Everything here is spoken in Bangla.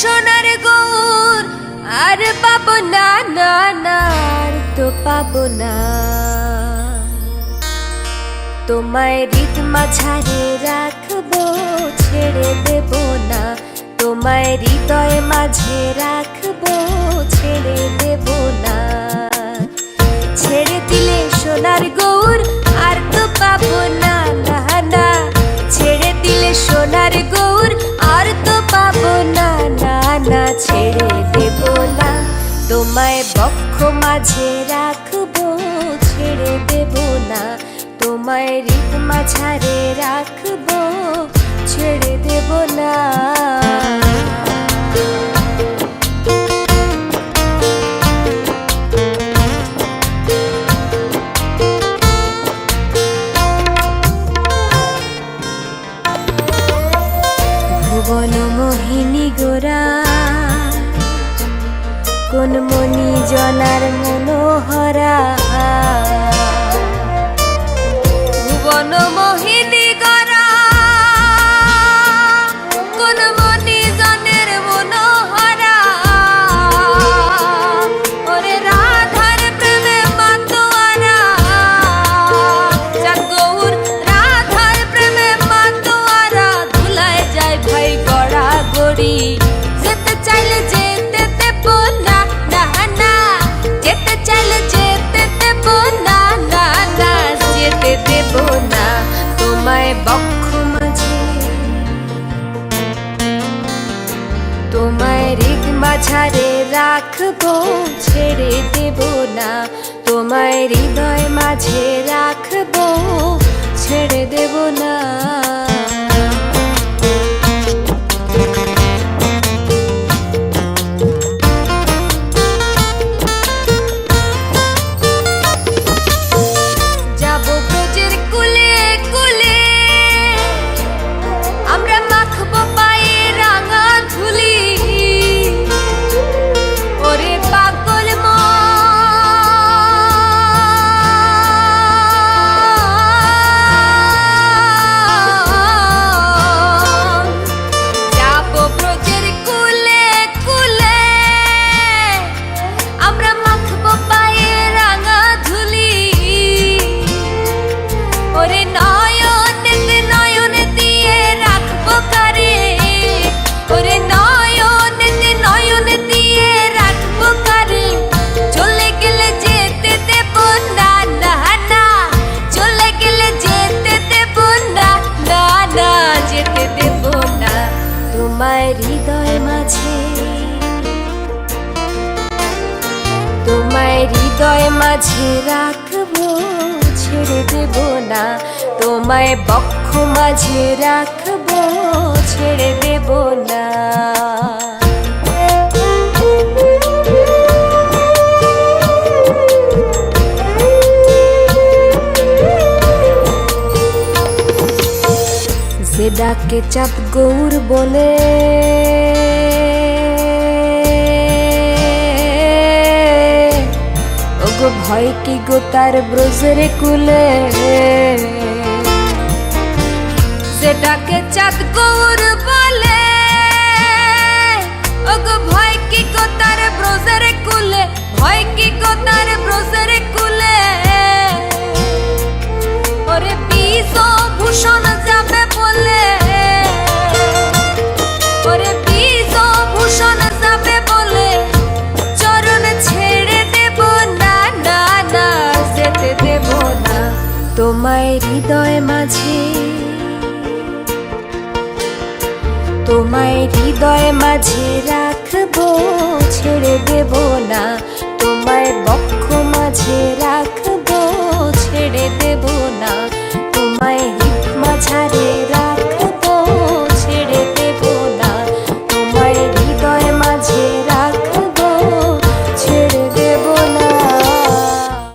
সোনার গৌর আর পাবো না, না না আর তো পাবো না। তোমায় হৃদ মাঝারে রাখবো, ছেড়ে দেব না। তোমায় হৃদয় মাঝে রাখবো, ছেড়ে দেব না। ছেড়ে দিলে সোনার গৌর আর তো পাবো না, না না। ছেড়ে দিলে সোনার গৌর আর তো পাবো না, না না। ছেড়ে দেব না। তোমায় বক্ষ মাঝে রাখবো, ছেড়ে দেব না। তোমায় হৃদ মাঝারে রাখবো, ছেড়ে দেব না। ভুবন মোহিনী গোরা কোন মনি জনার মনোহরা। ভুবন মোহিনী গোরা কোন মনি জনের মনোহরা। ওরে রাধার প্রেমে মাতোয়ারা, গৌর রাধার প্রেমে মাতোয়ারা। ধুলায় যায় ভাই গড়া গড়ি, যেতে চাইলে যেতে দেব না, না না। যেতে চাইলে যেতে দেব না, না না। যেতে দেব না। তোমায় বক্ষ মাঝে, তোমায় হৃদ মাঝারে রাখবো, ছেড়ে দেব না। তোমায় হৃদয় মাঝে রাখবো, ছেড়ে দেব না। যাবো ব্রজের কুলে কুলে, আমরা মাখবো পায়ে রাঙা ধুলি। ওরে পাগল মন, যাবো ব্রজের কুলে কুলে, আমরা মাখবো পায়ে রাঙা ধুলি। ওরে নয়নেতে নয়ন দিয়ে রাখবো কারে, ওরে নয়নেতে নয়ন দিয়ে রাখবো কারে। চলে গেলে যেতে দেব না, না না। চলে গেলে যেতে দেব না, না না। যেতে দেব না। তোমায় হৃদয় মাঝে, তোমায় হৃদয় মাঝে রাখবো, ছেড়ে দেব না। তোমায় বক্ষ মাঝে রাখবো, ছেড়ে দেব না। যে ডাকে চাঁদ গৌর বলে, ওগো ভয় কি গো তার ব্রজের কুলে। যে ডাকে চাঁদ গৌর বলে, ওগো ভয় কি গো তার ব্রজের কুলে। ভয় কি গো তার ব্রজের কুলে। ওরে বিষ ভূষণ যাবে বলে, ওরে বিষ ভূষণ যাবে বলে। চরণ ছেড়ে দেব না, না না। যেতে দেব না। তোমায় হৃদয় মাঝে, তোমায় হৃদয় মাঝে রাখবো, ছেড়ে দেব না। তোমায় বক্ষ মাঝে রাখবো, ছেড়ে দেব না। তোমায় হৃদ মাঝারে